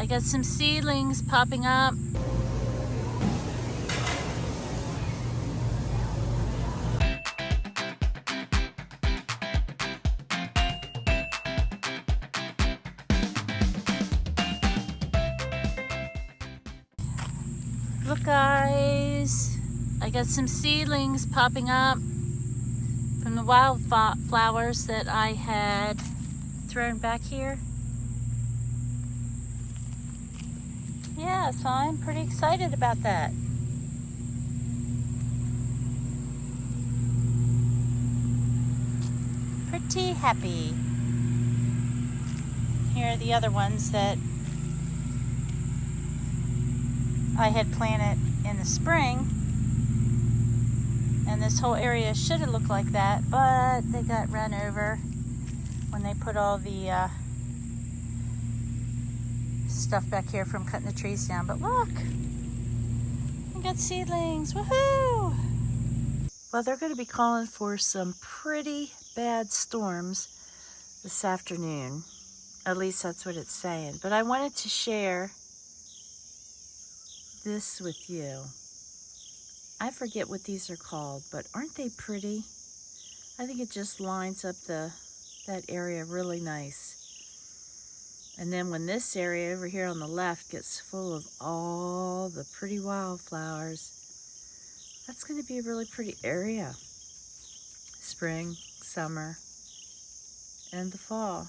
I got some seedlings popping up. Look guys, I got some seedlings popping up from the wildflowers that I had thrown back here. Yeah, so I'm pretty excited about that. Pretty happy. Here are the other ones that I had planted in the spring. And this whole area should have looked like that, but they got run over when they put all the stuff back here from cutting the trees down. But look, I got seedlings, woohoo! Well, they're going to be calling for some pretty bad storms this afternoon. At least that's what it's saying. But I wanted to share this with you. I forget what these are called, but aren't they pretty? I think it just lines up that area really nice. And then when this area over here on the left gets full of all the pretty wildflowers, that's going to be a really pretty area. Spring, summer, and the fall.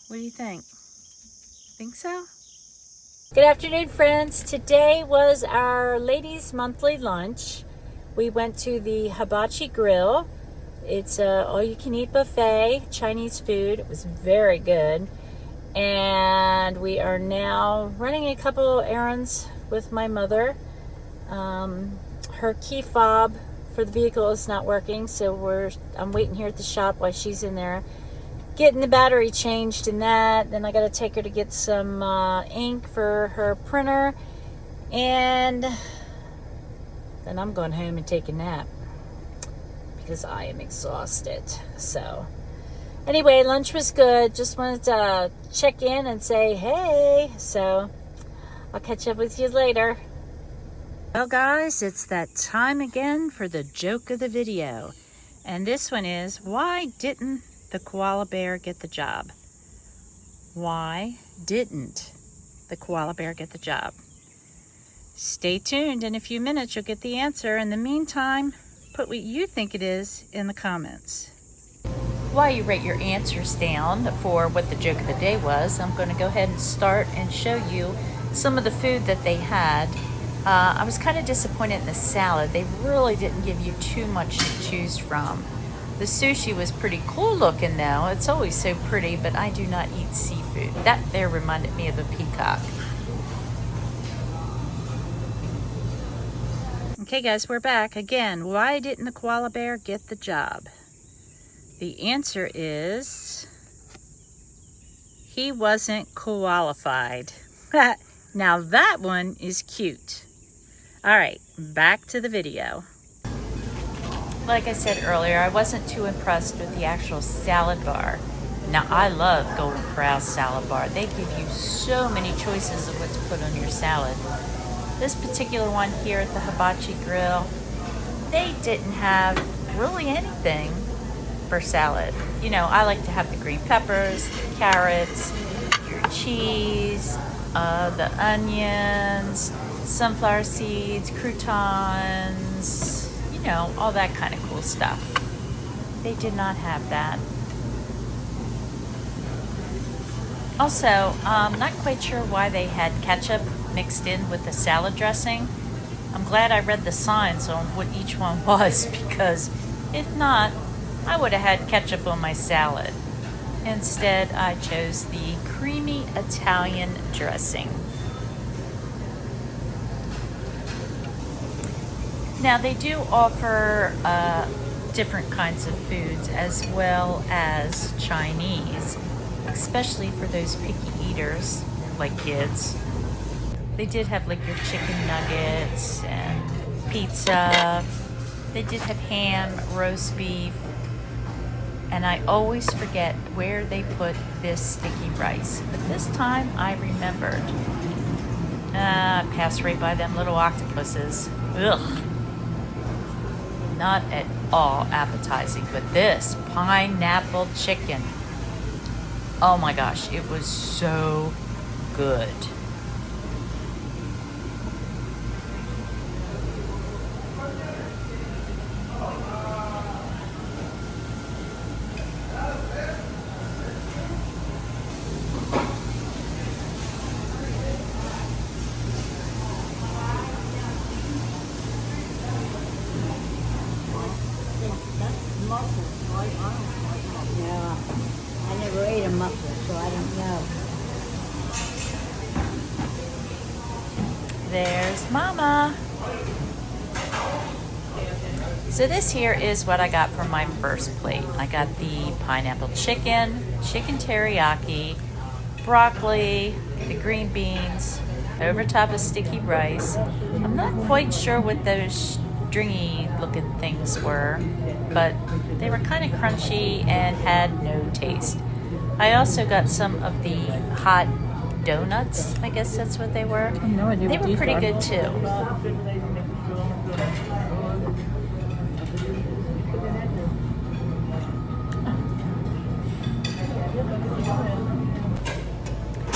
What do you think? Think so? Good afternoon, friends. Today was our ladies' monthly lunch. We went to the Hibachi Grill. It's a all-you-can-eat buffet, Chinese food. It was very good. And we are now running a couple errands with my mother. Her key fob for the vehicle is not working, so I'm waiting here at the shop while she's in there getting the battery changed in that. Then I got to take her to get some ink for her printer, and then I'm going home and take a nap because I am exhausted. So anyway, lunch was good. Just wanted to check in and say hey. So I'll catch up with you later. Well guys, it's that time again for the joke of the video. And this one is, why didn't the koala bear get the job? Why didn't the koala bear get the job? Stay tuned. In a few minutes you'll get the answer. In the meantime, put what you think it is in the comments. While you write your answers down for what the joke of the day was, I'm going to go ahead and start and show you some of the food that they had. I was kind of disappointed in the salad. They really didn't give you too much to choose from. The sushi was pretty cool looking though. It's always so pretty, but I do not eat seafood. That there reminded me of a peacock. Okay guys, we're back again. Why didn't the koala bear get the job? The answer is he wasn't qualified. Now that one is cute. All right, back to the video. Like I said earlier, I wasn't too impressed with the actual salad bar. Now, I love Golden Corral's salad bar. They give you so many choices of what to put on your salad. This particular one here at the Hibachi Grill, they didn't have really anything for salad. You know, I like to have the green peppers, the carrots, your cheese, the onions, sunflower seeds, croutons, you know, all that kind of cool stuff. They did not have that. Also, not quite sure why they had ketchup mixed in with the salad dressing. I'm glad I read the signs on what each one was, because if not, I would have had ketchup on my salad. Instead, I chose the creamy Italian dressing. Now, they do offer different kinds of foods as well as Chinese, especially for those picky eaters like kids. They did have like your chicken nuggets and pizza. They did have ham, roast beef, and I always forget where they put this sticky rice. But this time I remembered. I passed right by them little octopuses. Ugh. Not at all appetizing, but this pineapple chicken. Oh my gosh, it was so good. Yeah, I never ate a muffler, so I don't know. There's Mama. So this here is what I got for my first plate. I got the pineapple chicken, chicken teriyaki, broccoli, the green beans, over top of sticky rice. I'm not quite sure what those stringy looking things were, but they were kind of crunchy and had no taste. I also got some of the hot donuts, I guess that's what they were. No idea They what were these pretty are. good too.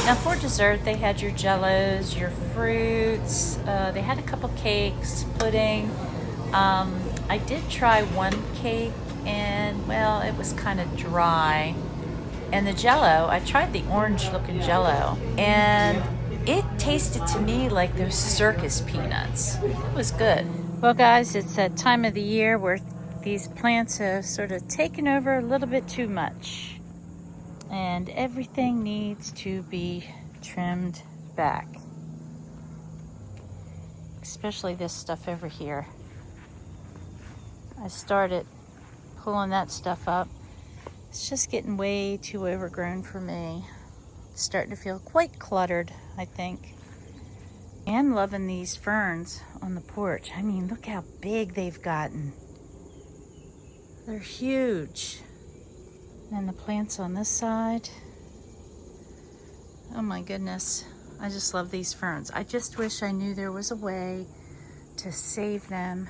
Now for dessert, they had your jellos, your fruits, they had a couple cakes, pudding. I did try one cake and, well, it was kind of dry. And the jello, I tried the orange looking jello, and it tasted to me like those circus peanuts. It was good. Well guys, it's that time of the year where these plants have sort of taken over a little bit too much. And everything needs to be trimmed back. Especially this stuff over here. I started pulling that stuff up. It's just getting way too overgrown for me. It's starting to feel quite cluttered, I think. I'm loving these ferns on the porch. I mean, look how big they've gotten. They're huge. And the plants on this side. Oh my goodness. I just love these ferns. I just wish I knew there was a way to save them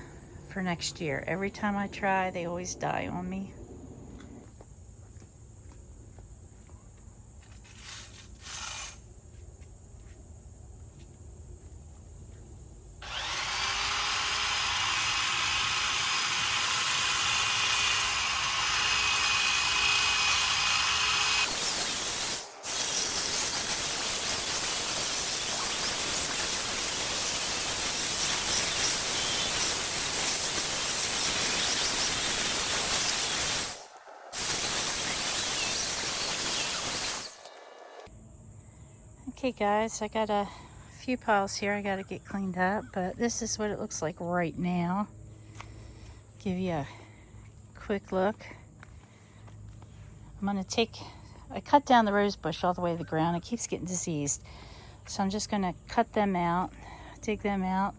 for next year. Every time I try, they always die on me. Okay guys, I got a few piles here I got to get cleaned up, but this is what it looks like right now. Give you a quick look. I'm going to I cut down the rose bush all the way to the ground. It keeps getting diseased. So I'm just going to cut them out, dig them out,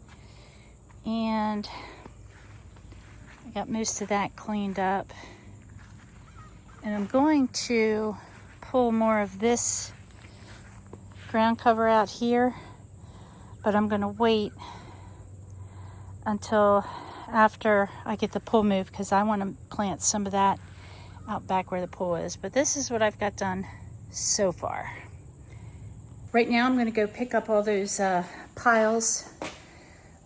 and I got most of that cleaned up. And I'm going to pull more of this ground cover out here, but I'm going to wait until after I get the pool moved because I want to plant some of that out back where the pool is. But this is what I've got done so far. Right now I'm going to go pick up all those piles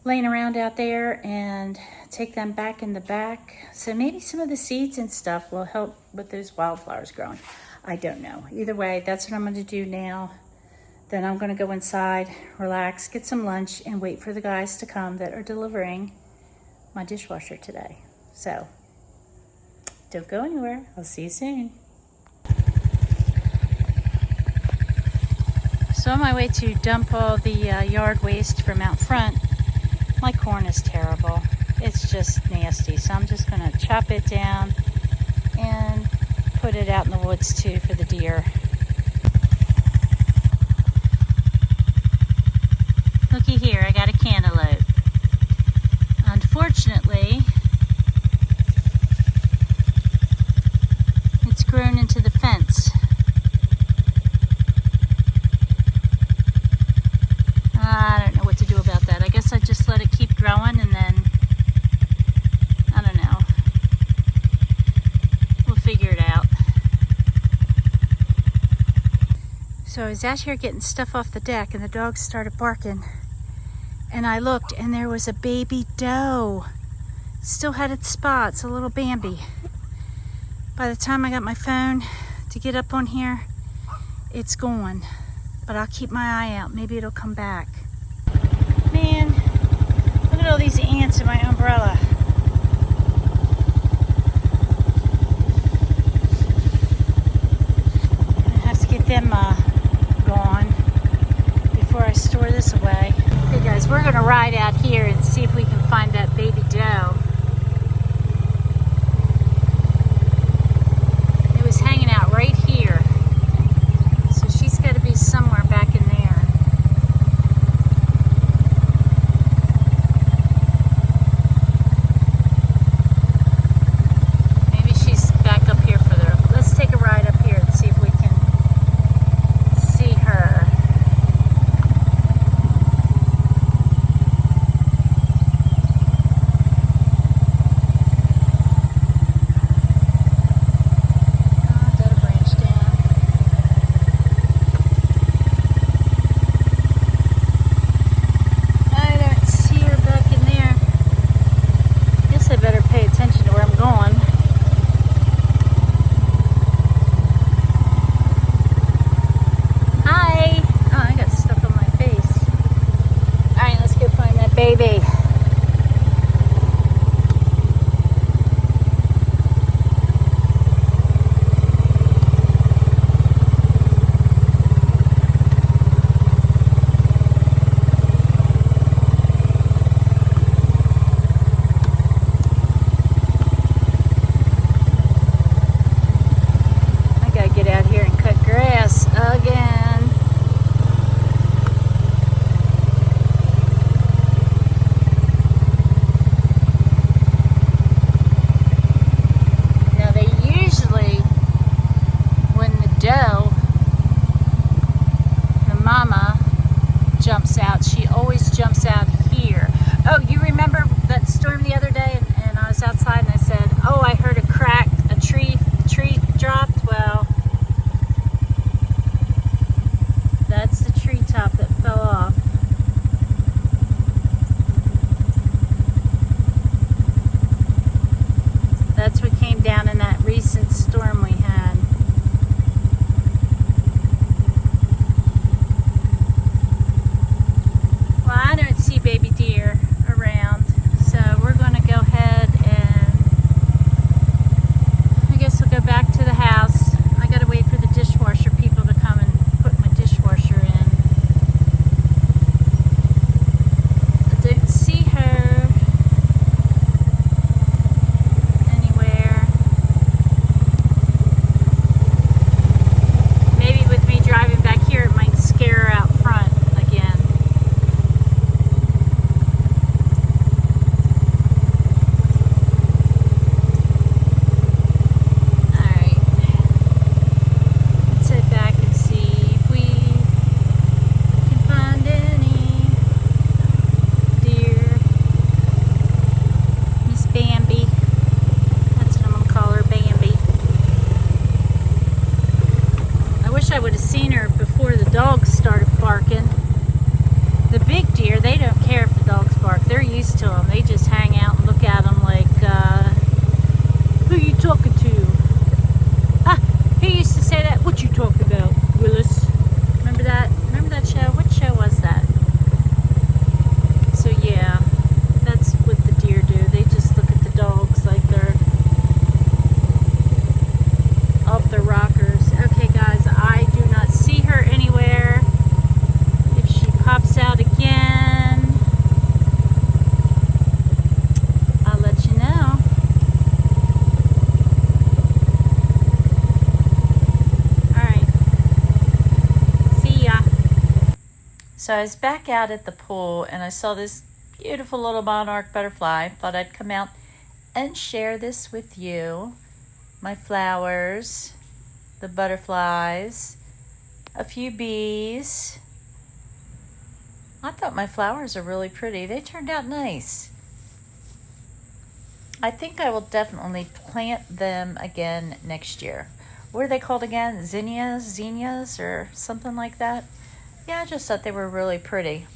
laying around out there and take them back in the back. So maybe some of the seeds and stuff will help with those wildflowers growing. I don't know. Either way, that's what I'm going to do now. Then I'm going to go inside, relax, get some lunch, and wait for the guys to come that are delivering my dishwasher today. So, don't go anywhere. I'll see you soon. So on my way to dump all the yard waste from out front, my corn is terrible. It's just nasty. So I'm just going to chop it down and put it out in the woods too for the deer. Looky here, I got a cantaloupe. Unfortunately, it's grown into the fence. I don't know what to do about that. I guess I just let it keep growing and then, I don't know. We'll figure it out. So I was out here getting stuff off the deck and the dogs started barking. And I looked and there was a baby doe. Still had its spots, a little Bambi. By the time I got my phone to get up on here, it's gone. But I'll keep my eye out. Maybe it'll come back. Man, look at all these ants in my umbrella. I have to get them gone before I store this away. Hey guys, we're gonna ride out here and see if we can find that baby doe. It was hanging out right here. So she's gotta be somewhere back in there. Maybe she's back up here further. Let's take a ride up here and see if we can see her. Baby. I gotta get out here and cut grass again. Jumps out. She always jumps out here. Oh, you remember that storm the other day and I was outside and I said, oh, I heard a crack, a tree dropped? Well, that's the treetop that fell off. That's what came down in that recent storm we had. Baby deer around, so we're going to go ahead and I guess we'll go back to the house. I got to wait for the dishwasher people to come and put my dishwasher in. I didn't see her anywhere. Maybe with me driving back here it might scare her out front again. I would have seen her before the dogs started barking. The big deer, they don't care if the dogs bark. They're used to them. They just hang out and look at them like, who you talking to? Ah, who used to say that? What you talking about, Willis? Remember that? Remember that show? What show was that? So yeah, that's what the deer do. They just look at the dogs like they're off their rockers. Okay guys, I do not see her anywhere. If she pops out again, I'll let you know. Alright. See ya. So I was back out at the pool and I saw this beautiful little monarch butterfly. Thought I'd come out and share this with you. My flowers, the butterflies, a few bees, I thought my flowers are really pretty. They turned out nice. I think I will definitely plant them again next year. What are they called again? Zinnias, or something like that? Yeah, I just thought they were really pretty.